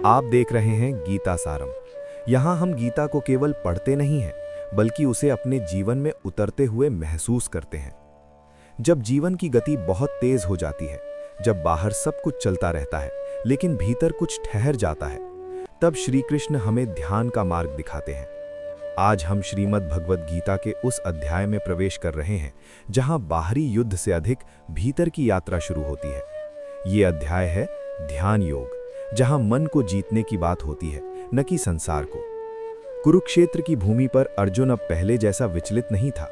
आप देख रहे हैं गीता सारम। यहाँ हम गीता को केवल पढ़ते नहीं हैं, बल्कि उसे अपने जीवन में उतरते हुए महसूस करते हैं। जब जीवन की गति बहुत तेज हो जाती है, जब बाहर सब कुछ चलता रहता है लेकिन भीतर कुछ ठहर जाता है, तब श्री कृष्ण हमें ध्यान का मार्ग दिखाते हैं। आज हम श्रीमद् भगवद गीता के उस अध्याय में प्रवेश कर रहे हैं जहां बाहरी युद्ध से अधिक भीतर की यात्रा शुरू होती है। ये अध्याय है ध्यान योग, जहां मन को जीतने की बात होती है, न कि संसार को। कुरुक्षेत्र की भूमि पर अर्जुन अब पहले जैसा विचलित नहीं था।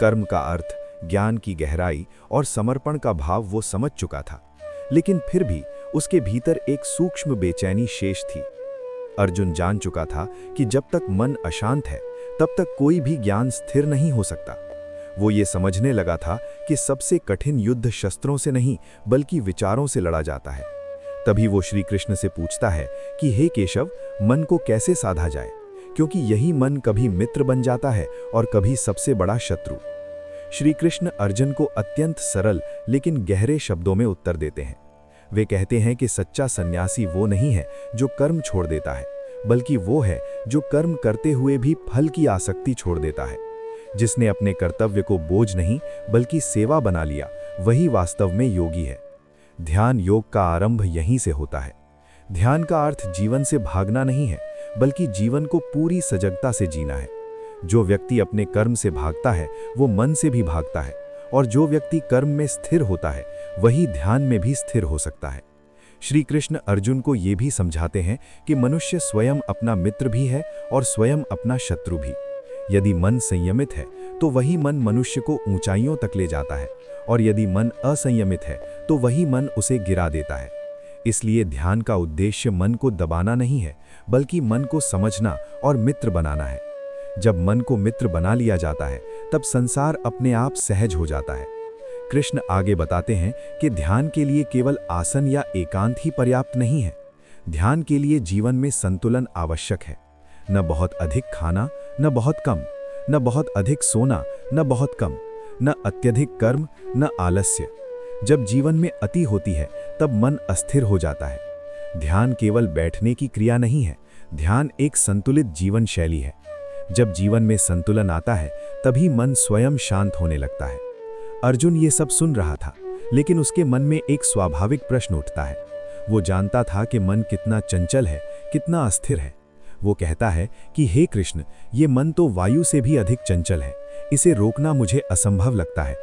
कर्म का अर्थ, ज्ञान की गहराई और समर्पण का भाव वो समझ चुका था, लेकिन फिर भी उसके भीतर एक सूक्ष्म बेचैनी शेष थी। अर्जुन जान चुका था कि जब तक मन अशांत है, तब तक कोई भी ज्ञान स्थिर नहीं हो सकता। वो ये समझने लगा था कि सबसे कठिन युद्ध शस्त्रों से नहीं, बल्कि विचारों से लड़ा जाता है। तभी वो श्री कृष्ण से पूछता है कि हे केशव, मन को कैसे साधा जाए, क्योंकि यही मन कभी मित्र बन जाता है और कभी सबसे बड़ा शत्रु। श्री कृष्ण अर्जुन को अत्यंत सरल लेकिन गहरे शब्दों में उत्तर देते हैं। वे कहते हैं कि सच्चा सन्यासी वो नहीं है जो कर्म छोड़ देता है, बल्कि वो है जो कर्म करते हुए भी फल की आसक्ति छोड़ देता है। जिसने अपने कर्तव्य को बोझ नहीं बल्कि सेवा बना लिया, वही वास्तव में योगी है। ध्यान योग का आरंभ यहीं से होता है। ध्यान का अर्थ जीवन से भागना नहीं है, बल्कि जीवन को पूरी सजगता से जीना है। जो व्यक्ति अपने कर्म से भागता है, वो मन से भी भागता है, और जो व्यक्ति कर्म में स्थिर होता है, वही ध्यान में भी स्थिर हो सकता है। श्री कृष्ण अर्जुन को ये भी समझाते हैं कि मनुष्य स्वयं अपना मित्र भी है और स्वयं अपना शत्रु भी। यदि मन संयमित है, तो वही मन मनुष्य को ऊंचाइयों तक ले जाता है, और यदि मन असंयमित है, तो वही मन उसे गिरा देता है। इसलिए ध्यान का उद्देश्य मन को दबाना नहीं है, बल्कि मन को समझना और मित्र बनाना है। जब मन को मित्र बना लिया जाता है, तब संसार अपने आप सहज हो जाता है। कृष्ण आगे बताते हैं कि ध्यान के लिए केवल आसन या एकांत ही पर्याप्त नहीं है। ध्यान के लिए जीवन में संतुलन आवश्यक है। न बहुत अधिक खाना, न बहुत कम, न बहुत अधिक सोना, न बहुत कम, न अत्यधिक कर्म, न आलस्य। जब जीवन में अति होती है, तब मन अस्थिर हो जाता है। ध्यान केवल बैठने की क्रिया नहीं है, ध्यान एक संतुलित जीवन शैली है। जब जीवन में संतुलन आता है, तभी मन स्वयं शांत होने लगता है। अर्जुन ये सब सुन रहा था, लेकिन उसके मन में एक स्वाभाविक प्रश्न उठता है। वो जानता था कि मन कितना चंचल है, कितना अस्थिर है। वो कहता है कि हे कृष्ण, ये मन तो वायु से भी अधिक चंचल है, इसे रोकना मुझे असंभव लगता है।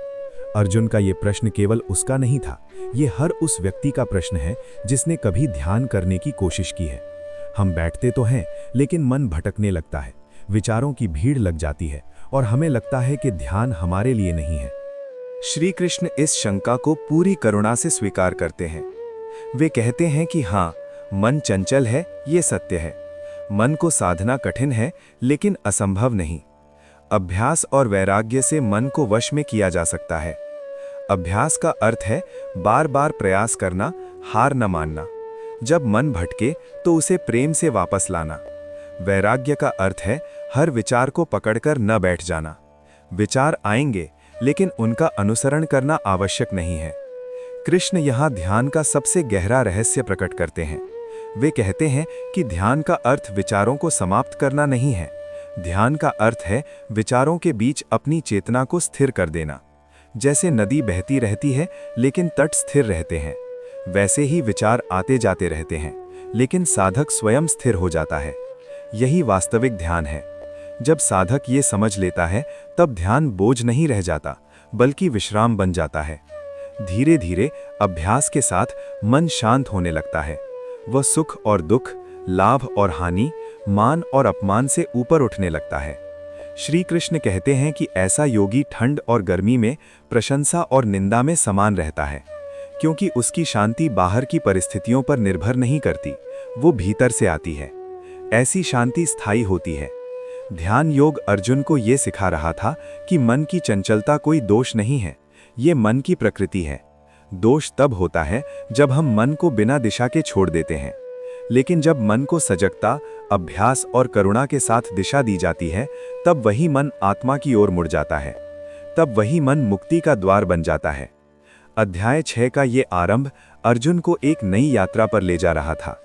अर्जुन का ये प्रश्न केवल उसका नहीं था, ये हर उस व्यक्ति का प्रश्न है जिसने कभी ध्यान करने की कोशिश की है। हम बैठते तो हैं, लेकिन मन भटकने लगता है, विचारों की भीड़ लग जाती है, और हमें लगता है कि ध्यान हमारे लिए नहीं है। श्री कृष्ण इस शंका को पूरी करुणा से स्वीकार करते हैं। वे कहते हैं कि हाँ, मन चंचल है, ये सत्य है। मन को साधना कठिन है, लेकिन असंभव नहीं। अभ्यास और वैराग्य से मन को वश में किया जा सकता है। अभ्यास का अर्थ है बार बार प्रयास करना, हार न मानना। जब मन भटके तो उसे प्रेम से वापस लाना। वैराग्य का अर्थ है हर विचार को पकड़कर न बैठ जाना। विचार आएंगे, लेकिन उनका अनुसरण करना आवश्यक नहीं है। कृष्ण यहाँ ध्यान का सबसे गहरा रहस्य प्रकट करते हैं। वे कहते हैं कि ध्यान का अर्थ विचारों को समाप्त करना नहीं है। ध्यान का अर्थ है विचारों के बीच अपनी चेतना को स्थिर कर देना। जैसे नदी बहती रहती है, लेकिन तट स्थिर रहते हैं, वैसे ही विचार आते जाते रहते हैं, लेकिन साधक स्वयं स्थिर हो जाता है। यही वास्तविक ध्यान है। जब साधक ये समझ लेता है, तब ध्यान बोझ नहीं रह जाता, बल्कि विश्राम बन जाता है। धीरे धीरे अभ्यास के साथ मन शांत होने लगता है। वह सुख और दुख, लाभ और हानि, मान और अपमान से ऊपर उठने लगता है। श्री कृष्ण कहते हैं कि ऐसा योगी ठंड और गर्मी में, प्रशंसा और निंदा में समान रहता है, क्योंकि उसकी शांति बाहर की परिस्थितियों पर निर्भर नहीं करती, वो भीतर से आती है। ऐसी शांति स्थायी होती है। ध्यान योग अर्जुन को ये सिखा रहा था कि मन की चंचलता कोई दोष नहीं है, ये मन की प्रकृति है। दोष तब होता है जब हम मन को बिना दिशा के छोड़ देते हैं, लेकिन जब मन को सजगता, अभ्यास और करुणा के साथ दिशा दी जाती है, तब वही मन आत्मा की ओर मुड़ जाता है। तब वही मन मुक्ति का द्वार बन जाता है। अध्याय 6 का ये आरंभ अर्जुन को एक नई यात्रा पर ले जा रहा था।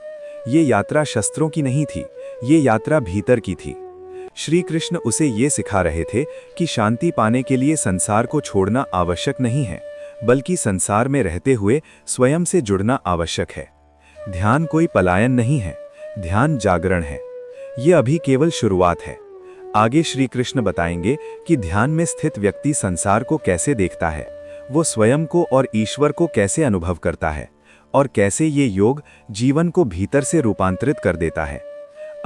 ये यात्रा शस्त्रों की नहीं थी, ये यात्रा भीतर की थी। श्री कृष्ण उसे ये सिखा रहे थे कि शांति पाने के लिए संसार को छोड़ना आवश्यक नहीं है, बल्कि संसार में रहते हुए स्वयं से जुड़ना आवश्यक है। ध्यान कोई पलायन नहीं है, ध्यान जागरण है। ये अभी केवल शुरुआत है। आगे श्री कृष्ण बताएंगे कि ध्यान में स्थित व्यक्ति संसार को कैसे देखता है, वो स्वयं को और ईश्वर को कैसे अनुभव करता है, और कैसे ये योग जीवन को भीतर से रूपांतरित कर देता है।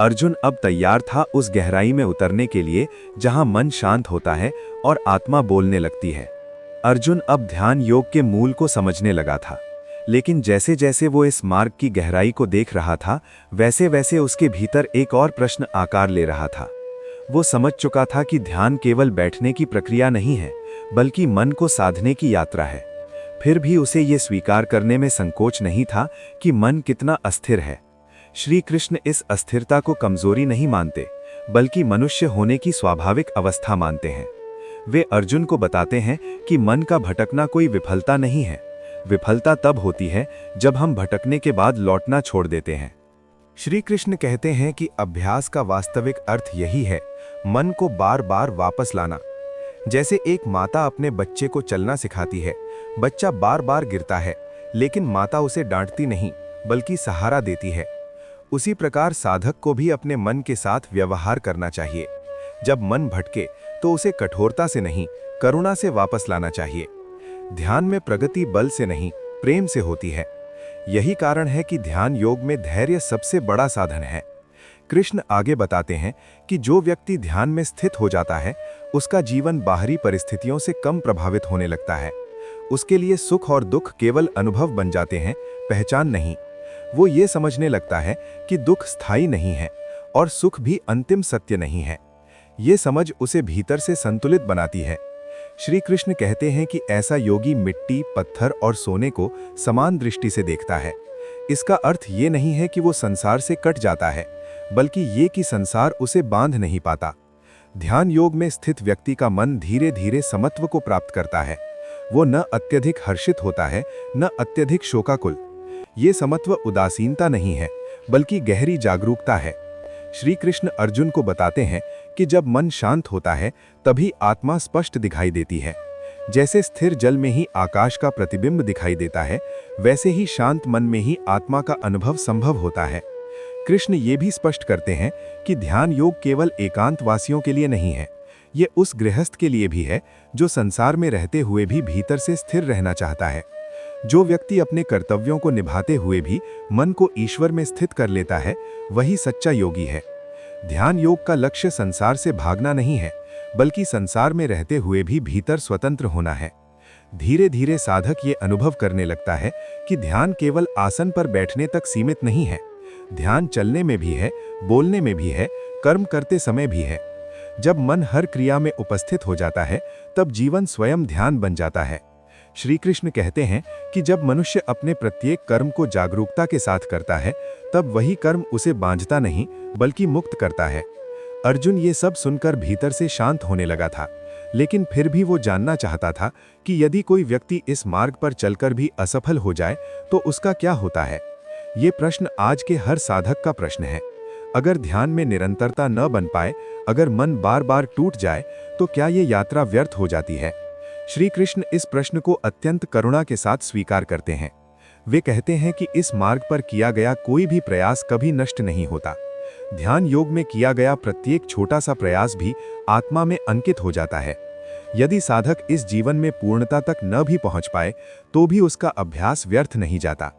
अर्जुन अब तैयार था उस गहराई में उतरने के लिए जहां मन शांत होता है और आत्मा बोलने लगती है। अर्जुन अब ध्यान योग के मूल को समझने लगा था, लेकिन जैसे जैसे वो इस मार्ग की गहराई को देख रहा था, वैसे वैसे उसके भीतर एक और प्रश्न आकार ले रहा था। वो समझ चुका था कि ध्यान केवल बैठने की प्रक्रिया नहीं है, बल्कि मन को साधने की यात्रा है। फिर भी उसे ये स्वीकार करने में संकोच नहीं था कि मन कितना अस्थिर है। श्री कृष्ण इस अस्थिरता को कमजोरी नहीं मानते, बल्कि मनुष्य होने की स्वाभाविक अवस्था मानते हैं। वे अर्जुन को बताते हैं कि मन का भटकना कोई विफलता नहीं है। विफलता तब होती है जब हम भटकने के बाद लौटना छोड़ देते हैं। श्री कृष्ण कहते हैं कि अभ्यास का वास्तविक अर्थ यही है, मन को बार बार वापस लाना। जैसे एक माता अपने बच्चे को चलना सिखाती है, बच्चा बार बार गिरता है, लेकिन माता उसे डांटती नहीं, बल्कि सहारा देती है। उसी प्रकार साधक को भी अपने मन के साथ व्यवहार करना चाहिए। जब मन भटके तो उसे कठोरता से नहीं, करुणा से वापस लाना चाहिए। ध्यान में प्रगति बल से नहीं, प्रेम से होती है। यही कारण है कि ध्यान योग में धैर्य सबसे बड़ा साधन है। कृष्ण आगे बताते हैं कि जो व्यक्ति ध्यान में स्थित हो जाता है, उसका जीवन बाहरी परिस्थितियों से कम प्रभावित होने लगता है। उसके लिए सुख और दुख केवल अनुभव बन जाते हैं, पहचान नहीं। वो ये समझने लगता है कि दुख स्थायी नहीं है और सुख भी अंतिम सत्य नहीं है। ये समझ उसे भीतर से संतुलित बनाती है। श्री कृष्ण कहते हैं कि ऐसा योगी मिट्टी, पत्थर और सोने को समान दृष्टि से देखता है। इसका अर्थ ये नहीं है कि वो संसार से कट जाता है, बल्कि ये कि संसार उसे बांध नहीं पाता। ध्यान योग में स्थित व्यक्ति का मन धीरे धीरे समत्व को प्राप्त करता है। वो न अत्यधिक हर्षित होता है, न अत्यधिक शोकाकुल। ये समत्व उदासीनता नहीं है, बल्कि गहरी जागरूकता है। श्री कृष्ण अर्जुन को बताते हैं कि जब मन शांत होता है, तभी आत्मा स्पष्ट दिखाई देती है। जैसे स्थिर जल में ही आकाश का प्रतिबिंब दिखाई देता है, वैसे ही शांत मन में ही आत्मा का अनुभव संभव होता है। कृष्ण ये भी स्पष्ट करते हैं कि ध्यान योग केवल एकांतवासियों के लिए नहीं है, ये उस गृहस्थ के लिए भी है जो संसार में रहते हुए भी भीतर से स्थिर रहना चाहता है। जो व्यक्ति अपने कर्तव्यों को निभाते हुए भी मन को ईश्वर में स्थित कर लेता है, वही सच्चा योगी है। ध्यान योग का लक्ष्य संसार से भागना नहीं है, बल्कि संसार में रहते हुए भी भीतर स्वतंत्र होना है। धीरे धीरे साधक ये अनुभव करने लगता है कि ध्यान केवल आसन पर बैठने तक सीमित नहीं है। ध्यान चलने में भी है, बोलने में भी है, कर्म करते समय भी है। जब मन हर क्रिया में उपस्थित हो जाता है, तब जीवन स्वयं ध्यान बन जाता है। श्री कृष्ण कहते हैं कि जब मनुष्य अपने प्रत्येक कर्म को जागरूकता के साथ करता है, तब वही कर्म उसे बांधता नहीं, बल्कि मुक्त करता है। अर्जुन ये सब सुनकर भीतर से शांत होने लगा था, लेकिन फिर भी वो जानना चाहता था कि यदि कोई व्यक्ति इस मार्ग पर चलकर भी असफल हो जाए तो उसका क्या होता है। ये प्रश्न आज के हर साधक का प्रश्न है। अगर ध्यान में निरंतरता न बन पाए, अगर मन बार बार टूट जाए, तो क्या ये यात्रा व्यर्थ हो जाती है? श्री कृष्ण इस प्रश्न को अत्यंत करुणा के साथ स्वीकार करते हैं। वे कहते हैं कि इस मार्ग पर किया गया कोई भी प्रयास कभी नष्ट नहीं होता। ध्यान योग में किया गया प्रत्येक छोटा सा प्रयास भी आत्मा में अंकित हो जाता है। यदि साधक इस जीवन में पूर्णता तक न भी पहुंच पाए, तो भी उसका अभ्यास व्यर्थ नहीं जाता।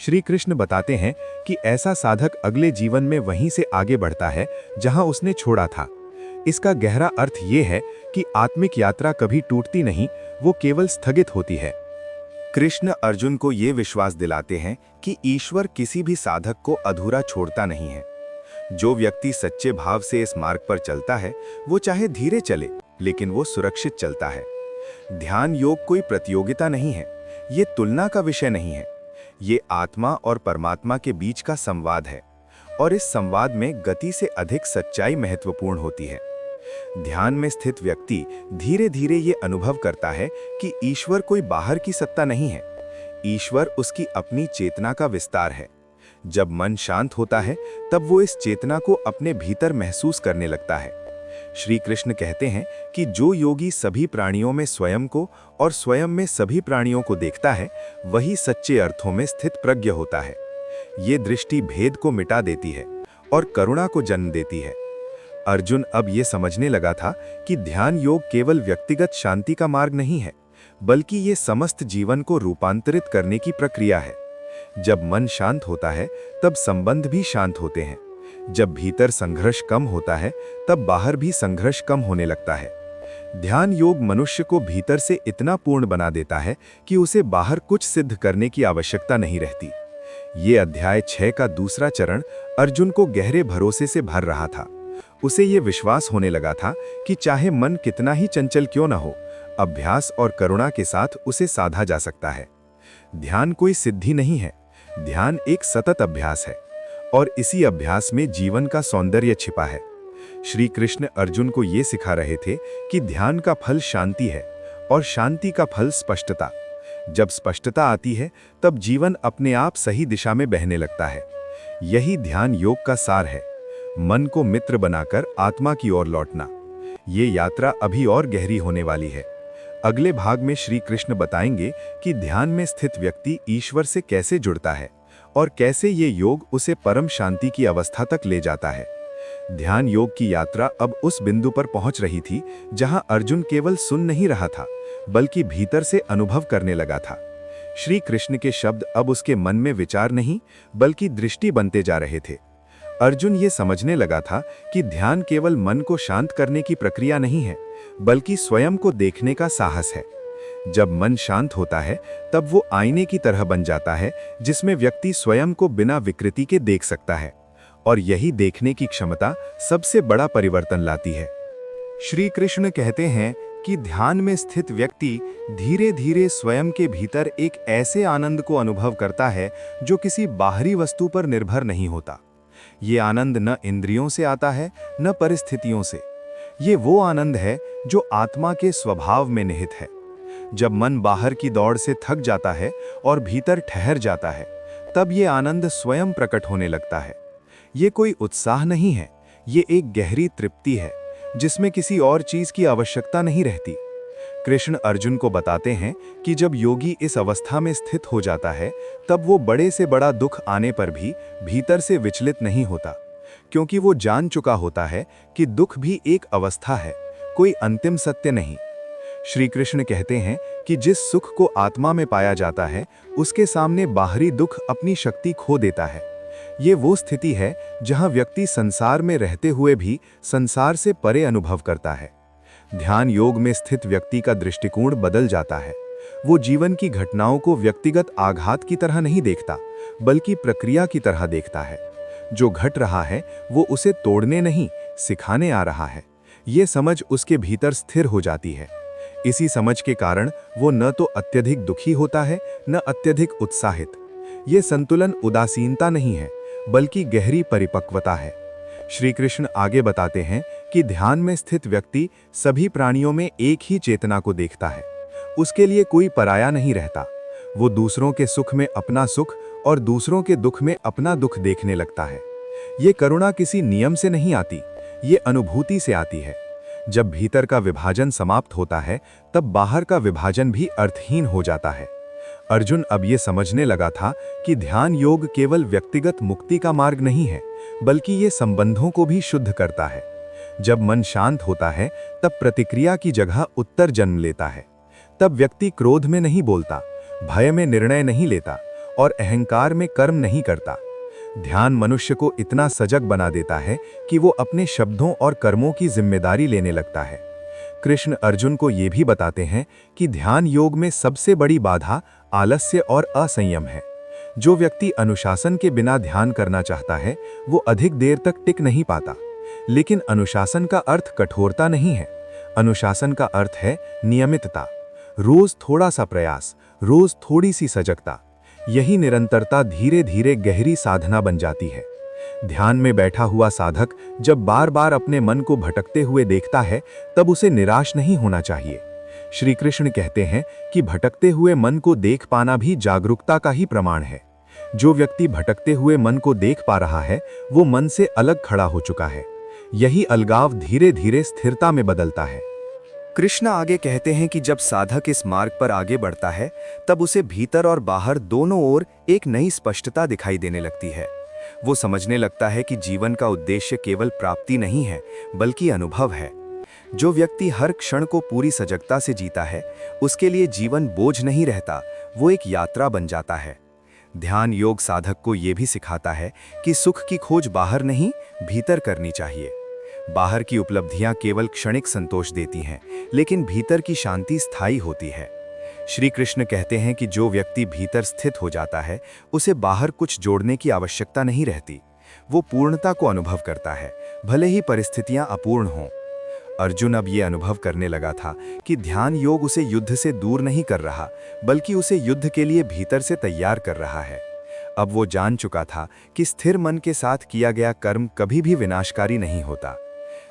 श्री कृष्ण बताते हैं कि ऐसा साधक अगले जीवन में वहीं से आगे बढ़ता है जहां उसने छोड़ा था। इसका गहरा अर्थ ये है कि आत्मिक यात्रा कभी टूटती नहीं, वो केवल स्थगित होती है। कृष्ण अर्जुन को ये विश्वास दिलाते हैं कि ईश्वर किसी भी साधक को अधूरा छोड़ता नहीं है। जो व्यक्ति सच्चे भाव से इस मार्ग पर चलता है, वो चाहे धीरे चले, लेकिन वो सुरक्षित चलता है। ध्यान योग कोई प्रतियोगिता नहीं है, ये तुलना का विषय नहीं है। ये आत्मा और परमात्मा के बीच का संवाद है, और इस संवाद में गति से अधिक सच्चाई महत्वपूर्ण होती है। ध्यान में स्थित व्यक्ति धीरे धीरे ये अनुभव करता है कि ईश्वर कोई बाहर की सत्ता नहीं है, ईश्वर उसकी अपनी चेतना का विस्तार है। जब मन शांत होता है तब वो इस चेतना को अपने भीतर महसूस करने लगता है। श्री कृष्ण कहते हैं कि जो योगी सभी प्राणियों में स्वयं को और स्वयं में सभी प्राणियों को देखता है, वही सच्चे अर्थों में स्थित प्रज्ञ होता है। ये दृष्टि भेद को मिटा देती है और करुणा को जन्म देती है। अर्जुन अब ये समझने लगा था कि ध्यान योग केवल व्यक्तिगत शांति का मार्ग नहीं है, बल्कि ये समस्त जीवन को रूपांतरित करने की प्रक्रिया है। जब मन शांत होता है तब संबंध भी शांत होते हैं। जब भीतर संघर्ष कम होता है तब बाहर भी संघर्ष कम होने लगता है। ध्यान योग मनुष्य को भीतर से इतना पूर्ण बना देता है कि उसे बाहर कुछ सिद्ध करने की आवश्यकता नहीं रहती। ये अध्याय 6 का दूसरा चरण अर्जुन को गहरे भरोसे से भर रहा था। उसे ये विश्वास होने लगा था कि चाहे मन कितना ही चंचल क्यों न हो, अभ्यास और करुणा के साथ उसे साधा जा सकता है। ध्यान कोई सिद्धि नहीं है, ध्यान एक सतत अभ्यास है और इसी अभ्यास में जीवन का सौंदर्य छिपा है। श्री कृष्ण अर्जुन को ये सिखा रहे थे कि ध्यान का फल शांति है और शांति का फल स्पष्टता। जब स्पष्टता आती है तब जीवन अपने आप सही दिशा में बहने लगता है। यही ध्यान योग का सार है, मन को मित्र बनाकर आत्मा की ओर लौटना। ये यात्रा अभी और गहरी होने वाली है। अगले भाग में श्री कृष्ण बताएंगे कि ध्यान में स्थित व्यक्ति ईश्वर से कैसे जुड़ता है और कैसे ये योग उसे परम शांति की अवस्था तक ले जाता है। ध्यान योग की यात्रा अब उस बिंदु पर पहुंच रही थी जहां अर्जुन केवल सुन नहीं रहा था, बल्कि भीतर से अनुभव करने लगा था। श्री कृष्ण के शब्द अब उसके मन में विचार नहीं, बल्कि दृष्टि बनते जा रहे थे। अर्जुन ये समझने लगा था कि ध्यान केवल मन को शांत करने की प्रक्रिया नहीं है, बल्कि स्वयं को देखने का साहस है। जब मन शांत होता है तब वो आईने की तरह बन जाता है, जिसमें व्यक्ति स्वयं को बिना विकृति के देख सकता है, और यही देखने की क्षमता सबसे बड़ा परिवर्तन लाती है। श्री कृष्ण कहते हैं कि ध्यान में स्थित व्यक्ति धीरे धीरे स्वयं के भीतर एक ऐसे आनंद को अनुभव करता है जो किसी बाहरी वस्तु पर निर्भर नहीं होता। ये आनंद न इंद्रियों से आता है न परिस्थितियों से। ये वो आनंद है जो आत्मा के स्वभाव में निहित है। जब मन बाहर की दौड़ से थक जाता है और भीतर ठहर जाता है, तब ये आनंद स्वयं प्रकट होने लगता है। ये कोई उत्साह नहीं है, ये एक गहरी तृप्ति है जिसमें किसी और चीज की आवश्यकता नहीं रहती। कृष्ण अर्जुन को बताते हैं कि जब योगी इस अवस्था में स्थित हो जाता है तब वो बड़े से बड़ा दुख आने पर भी भीतर से विचलित नहीं होता, क्योंकि वो जान चुका होता है कि दुख भी एक अवस्था है, कोई अंतिम सत्य नहीं। श्री कृष्ण कहते हैं कि जिस सुख को आत्मा में पाया जाता है उसके सामने बाहरी दुख अपनी शक्ति खो देता है। ये वो स्थिति है जहां व्यक्ति संसार में रहते हुए भी संसार से परे अनुभव करता है। ध्यान योग में स्थित व्यक्ति का दृष्टिकोण बदल जाता है। वो जीवन की घटनाओं को व्यक्तिगत आघात की तरह नहीं देखता, बल्कि प्रक्रिया की तरह देखता है। जो घट रहा है वो उसे तोड़ने नहीं, सिखाने आ रहा है। ये समझ उसके भीतर स्थिर हो जाती है। इसी समझ के कारण वो न तो अत्यधिक दुखी होता है न अत्यधिक उत्साहित। ये संतुलन उदासीनता नहीं है, बल्कि गहरी परिपक्वता है। श्री कृष्ण आगे बताते हैं कि ध्यान में स्थित व्यक्ति सभी प्राणियों में एक ही चेतना को देखता है। उसके लिए कोई पराया नहीं रहता। वो दूसरों के सुख में अपना सुख और दूसरों के दुख में अपना दुख देखने लगता है। ये करुणा किसी नियम से नहीं आती, ये अनुभूति से आती है। जब भीतर का विभाजन समाप्त होता है तब बाहर का विभाजन भी अर्थहीन हो जाता है। अर्जुन अब ये समझने लगा था कि ध्यान योग केवल व्यक्तिगत मुक्ति का मार्ग नहीं है, बल्कि ये संबंधों को भी शुद्ध करता है। जब मन शांत होता है तब प्रतिक्रिया की जगह उत्तर जन्म लेता है। तब व्यक्ति क्रोध में नहीं बोलता, भय में निर्णय नहीं लेता और अहंकार में कर्म नहीं करता। ध्यान मनुष्य को इतना सजग बना देता है कि वो अपने शब्दों और कर्मों की जिम्मेदारी लेने लगता है। कृष्ण अर्जुन को ये भी बताते हैं कि ध्यान योग में सबसे बड़ी बाधा आलस्य और असंयम है। जो व्यक्ति अनुशासन के बिना ध्यान करना चाहता है वो अधिक देर तक टिक नहीं पाता। लेकिन अनुशासन का अर्थ कठोरता नहीं है। अनुशासन का अर्थ है नियमितता। रोज थोड़ा सा प्रयास, रोज थोड़ी सी सजगता। यही निरंतरता धीरे धीरे गहरी साधना बन जाती है। ध्यान में बैठा हुआ साधक जब बार बार अपने मन को भटकते हुए देखता है तब उसे निराश नहीं होना चाहिए। श्री कृष्ण कहते हैं कि भटकते हुए मन को देख पाना भी जागरूकता का ही प्रमाण है। जो व्यक्ति भटकते हुए मन को देख पा रहा है वो मन से अलग खड़ा हो चुका है। यही अलगाव धीरे धीरे स्थिरता में बदलता है। कृष्ण आगे कहते हैं कि जब साधक इस मार्ग पर आगे बढ़ता है तब उसे भीतर और बाहर दोनों ओर एक नई स्पष्टता दिखाई देने लगती है। वो समझने लगता है कि जीवन का उद्देश्य केवल प्राप्ति नहीं है बल्कि अनुभव है। जो व्यक्ति हर क्षण को पूरी सजगता से जीता है उसके लिए जीवन बोझ नहीं रहता, वो एक यात्रा बन जाता है। ध्यान योग साधक को ये भी सिखाता है कि सुख की खोज बाहर नहीं भीतर करनी चाहिए। बाहर की उपलब्धियां केवल क्षणिक संतोष देती हैं, लेकिन भीतर की शांति स्थायी होती है। श्री कृष्ण कहते हैं कि जो व्यक्ति भीतर स्थित हो जाता है उसे बाहर कुछ जोड़ने की आवश्यकता नहीं रहती। वो पूर्णता को अनुभव करता है, भले ही परिस्थितियां अपूर्ण हों। अर्जुन अब ये अनुभव करने लगा था कि ध्यान योग उसे युद्ध से दूर नहीं कर रहा, बल्कि उसे युद्ध के लिए भीतर से तैयार कर रहा है। अब वो जान चुका था कि स्थिर मन के साथ किया गया कर्म कभी भी विनाशकारी नहीं होता।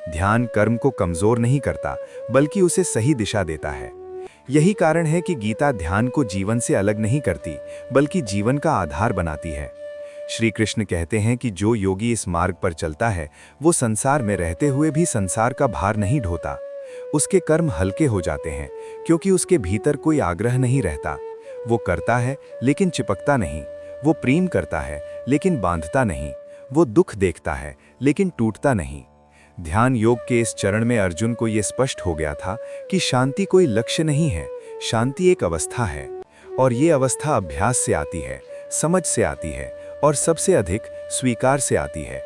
ध्यान कर्म को कमजोर नहीं करता, बल्कि उसे सही दिशा देता है। यही कारण है कि गीता ध्यान को जीवन से अलग नहीं करती, बल्कि जीवन का आधार बनाती है। श्री कृष्ण कहते हैं कि जो योगी इस मार्ग पर चलता है वो संसार में रहते हुए भी संसार का भार नहीं ढोता। उसके कर्म हल्के हो जाते हैं, क्योंकि उसके भीतर कोई आग्रह नहीं रहता। वो करता है लेकिन चिपकता नहीं, वो प्रेम करता है लेकिन बांधता नहीं, वो दुख देखता है लेकिन टूटता नहीं। ध्यान योग के इस चरण में अर्जुन को ये स्पष्ट हो गया था कि शांति कोई लक्ष्य नहीं है, शांति एक अवस्था है। और ये अवस्था अभ्यास से आती है, समझ से आती है और सबसे अधिक स्वीकार से आती है।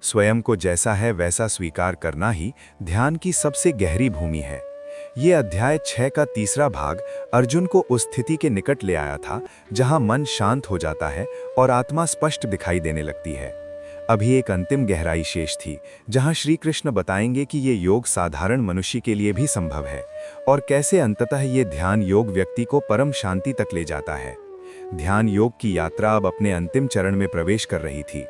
स्वयं को जैसा है वैसा स्वीकार करना ही ध्यान की सबसे गहरी भूमि है। ये अध्याय 6 का तीसरा भाग अर्जुन को उस स्थिति के निकट ले आया था जहां मन शांत हो जाता है और आत्मा स्पष्ट दिखाई देने लगती है। अभी एक अंतिम गहराई शेष थी जहां श्री कृष्ण बताएंगे कि ये योग साधारण मनुष्य के लिए भी संभव है और कैसे अंततः ये ध्यान योग व्यक्ति को परम शांति तक ले जाता है। ध्यान योग की यात्रा अब अपने अंतिम चरण में प्रवेश कर रही थी।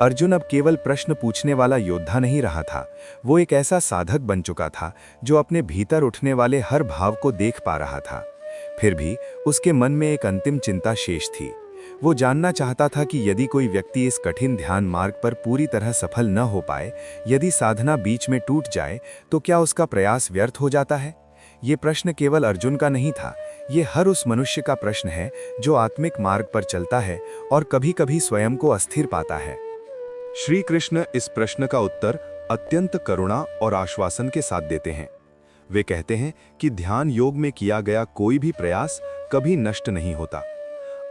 अर्जुन अब केवल प्रश्न पूछने वाला योद्धा नहीं रहा था, वो एक ऐसा साधक बन चुका था जो अपने भीतर उठने वाले हर भाव को देख पा रहा था। फिर भी उसके मन में एक अंतिम चिंता शेष थी। वो जानना चाहता था कि यदि कोई व्यक्ति इस कठिन ध्यान मार्ग पर पूरी तरह सफल न हो पाए, यदि साधना बीच में टूट जाए, तो क्या उसका प्रयास व्यर्थ हो जाता है? ये प्रश्न केवल अर्जुन का नहीं था, ये हर उस मनुष्य का प्रश्न है जो आत्मिक मार्ग पर चलता है और कभी-कभी स्वयं को अस्थिर पाता है। श्री कृष्ण इस प्रश्न का उत्तर अत्यंत करुणा और आश्वासन के साथ देते हैं। वे कहते हैं कि ध्यान योग में किया गया कोई भी प्रयास कभी नष्ट नहीं होता।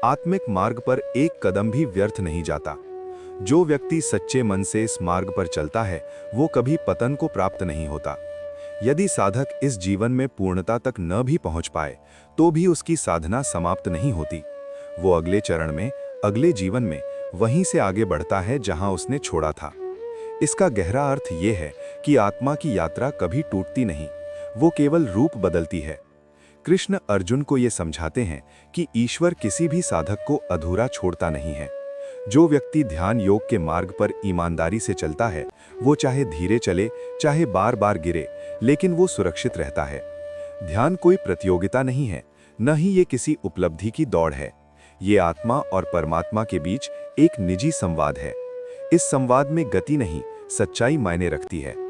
आत्मिक मार्ग पर एक कदम भी व्यर्थ नहीं जाता। जो व्यक्ति सच्चे मन से इस मार्ग पर चलता है वो कभी पतन को प्राप्त नहीं होता। यदि साधक इस जीवन में पूर्णता तक न भी पहुंच पाए तो भी उसकी साधना समाप्त नहीं होती। वो अगले चरण में, अगले जीवन में वहीं से आगे बढ़ता है जहां उसने छोड़ा था। इसका गहरा अर्थ ये है कि आत्मा की यात्रा कभी टूटती नहीं, वो केवल रूप बदलती है। कृष्ण अर्जुन को ये समझाते हैं कि ईश्वर किसी भी साधक को अधूरा छोड़ता नहीं है। जो व्यक्ति ध्यान योग के मार्ग पर ईमानदारी से चलता है वो चाहे धीरे चले, चाहे बार बार गिरे, लेकिन वो सुरक्षित रहता है। ध्यान कोई प्रतियोगिता नहीं है, न ही ये किसी उपलब्धि की दौड़ है। ये आत्मा और परमात्मा के बीच एक निजी संवाद है। इस संवाद में गति नहीं, सच्चाई मायने रखती है।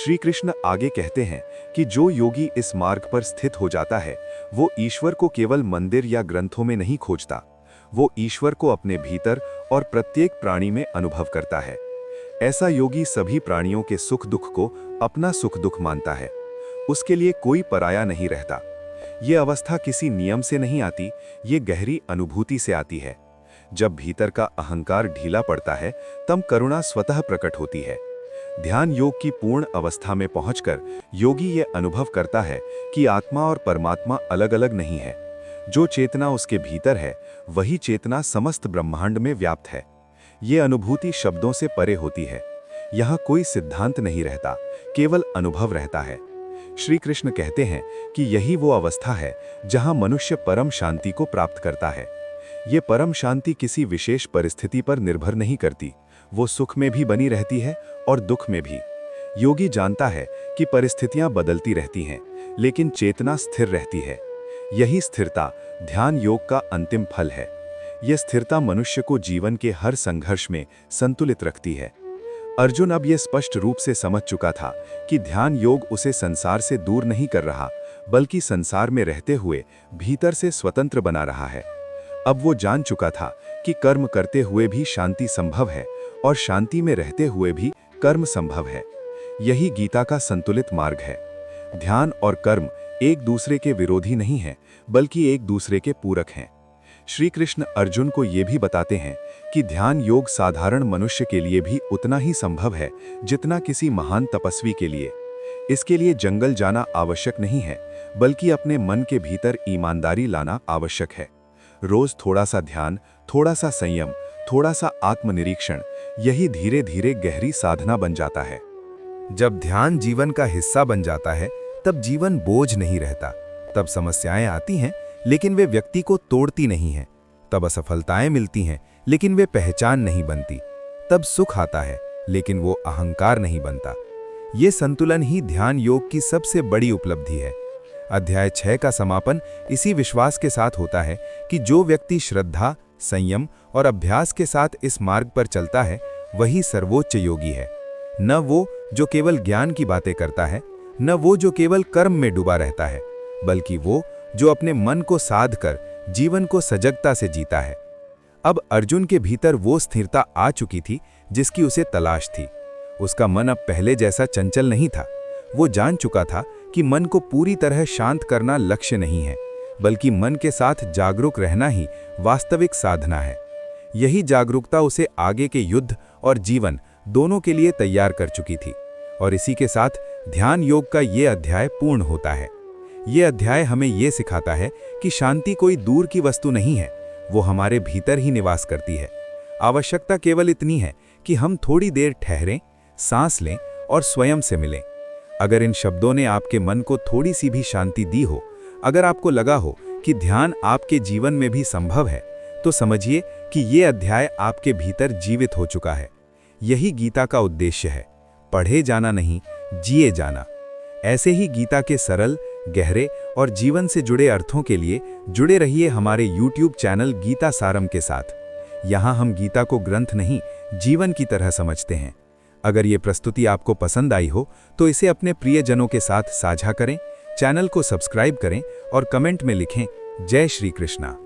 श्री कृष्ण आगे कहते हैं कि जो योगी इस मार्ग पर स्थित हो जाता है वो ईश्वर को केवल मंदिर या ग्रंथों में नहीं खोजता, वो ईश्वर को अपने भीतर और प्रत्येक प्राणी में अनुभव करता है। ऐसा योगी सभी प्राणियों के सुख दुख को अपना सुख दुख मानता है। उसके लिए कोई पराया नहीं रहता। ये अवस्था किसी नियम से नहीं आती, ये गहरी अनुभूति से आती है। जब भीतर का अहंकार ढीला पड़ता है तब करुणा स्वतः प्रकट होती है। ध्यान योग की पूर्ण अवस्था में पहुंचकर योगी ये अनुभव करता है कि आत्मा और परमात्मा अलग अलग नहीं है। जो चेतना उसके भीतर है वही चेतना समस्त ब्रह्मांड में व्याप्त है। ये अनुभूति शब्दों से परे होती है। यहाँ कोई सिद्धांत नहीं रहता, केवल अनुभव रहता है। श्री कृष्ण कहते हैं कि यही वो अवस्था है जहाँ मनुष्य परम शांति को प्राप्त करता है। ये परम शांति किसी विशेष परिस्थिति पर निर्भर नहीं करती, वो सुख में भी बनी रहती है और दुख में भी। योगी जानता है कि परिस्थितियां बदलती रहती हैं, लेकिन चेतना स्थिर रहती है। यही स्थिरता ध्यान योग का अंतिम फल है। यह स्थिरता मनुष्य को जीवन के हर संघर्ष में संतुलित रखती है। अर्जुन अब यह स्पष्ट रूप से समझ चुका था कि ध्यान योग उसे संसार से दूर नहीं कर रहा, बल्कि संसार में रहते हुए भीतर से स्वतंत्र बना रहा है। अब वो जान चुका था कि कर्म करते हुए भी शांति संभव है और शांति में रहते हुए भी कर्म संभव है। यही गीता का संतुलित मार्ग है। ध्यान और कर्म एक दूसरे के विरोधी नहीं हैं, बल्कि एक दूसरे के पूरक हैं। श्री कृष्ण अर्जुन को ये भी बताते हैं कि ध्यान योग साधारण मनुष्य के लिए भी उतना ही संभव है जितना किसी महान तपस्वी के लिए। इसके लिए जंगल जाना आवश्यक नहीं है, बल्कि अपने मन के भीतर ईमानदारी लाना आवश्यक है। रोज थोड़ा सा ध्यान, थोड़ा सा संयम, थोड़ा सा आत्मनिरीक्षण, यही धीरे धीरे गहरी साधना बन जाता है। जब ध्यान जीवन का हिस्सा बन जाता है, तब जीवन बोझ नहीं रहता। तब समस्याएं आती हैं, लेकिन वे व्यक्ति को तोड़ती नहीं हैं। तब असफलताएं मिलती हैं, लेकिन वे पहचान नहीं बनती। तब सुख आता है, लेकिन वो अहंकार नहीं बनता। ये संतुलन ही ध्यान योग की सबसे बड़ी उपलब्धि है। अध्याय 6 का समापन इसी विश्वास के साथ होता है कि जो व्यक्ति श्रद्धा, संयम और अभ्यास के साथ इस मार्ग पर चलता है, वही सर्वोच्च योगी है। न वो जो केवल ज्ञान की बातें करता है, न वो जो केवल कर्म में डूबा रहता है, बल्कि वो जो अपने मन को साध कर जीवन को सजगता से जीता है। अब अर्जुन के भीतर वो स्थिरता आ चुकी थी जिसकी उसे तलाश थी। उसका मन अब पहले जैसा चंचल नहीं था। वो जान चुका था कि मन को पूरी तरह शांत करना लक्ष्य नहीं है, बल्कि मन के साथ जागरूक रहना ही वास्तविक साधना है। यही जागरूकता उसे आगे के युद्ध और जीवन दोनों के लिए तैयार कर चुकी थी। और इसी के साथ ध्यान योग का ये अध्याय पूर्ण होता है। ये अध्याय हमें ये सिखाता है कि शांति कोई दूर की वस्तु नहीं है, वो हमारे भीतर ही निवास करती है। आवश्यकता केवल इतनी है कि हम थोड़ी देर ठहरें, सांस लें और स्वयं से मिलें। अगर इन शब्दों ने आपके मन को थोड़ी सी भी शांति दी हो, अगर आपको लगा हो कि ध्यान आपके जीवन में भी संभव है, तो समझिए कि ये अध्याय आपके भीतर जीवित हो चुका है। यही गीता का उद्देश्य है, पढ़े जाना नहीं, जिए जाना। ऐसे ही गीता के सरल, गहरे और जीवन से जुड़े अर्थों के लिए जुड़े रहिए हमारे YouTube चैनल गीता सारम के साथ। यहाँ हम गीता को ग्रंथ नहीं, जीवन की तरह समझते हैं। अगर ये प्रस्तुति आपको पसंद आई हो तो इसे अपने प्रियजनों के साथ साझा करें, चैनल को सब्सक्राइब करें और कमेंट में लिखें जय श्री कृष्णा।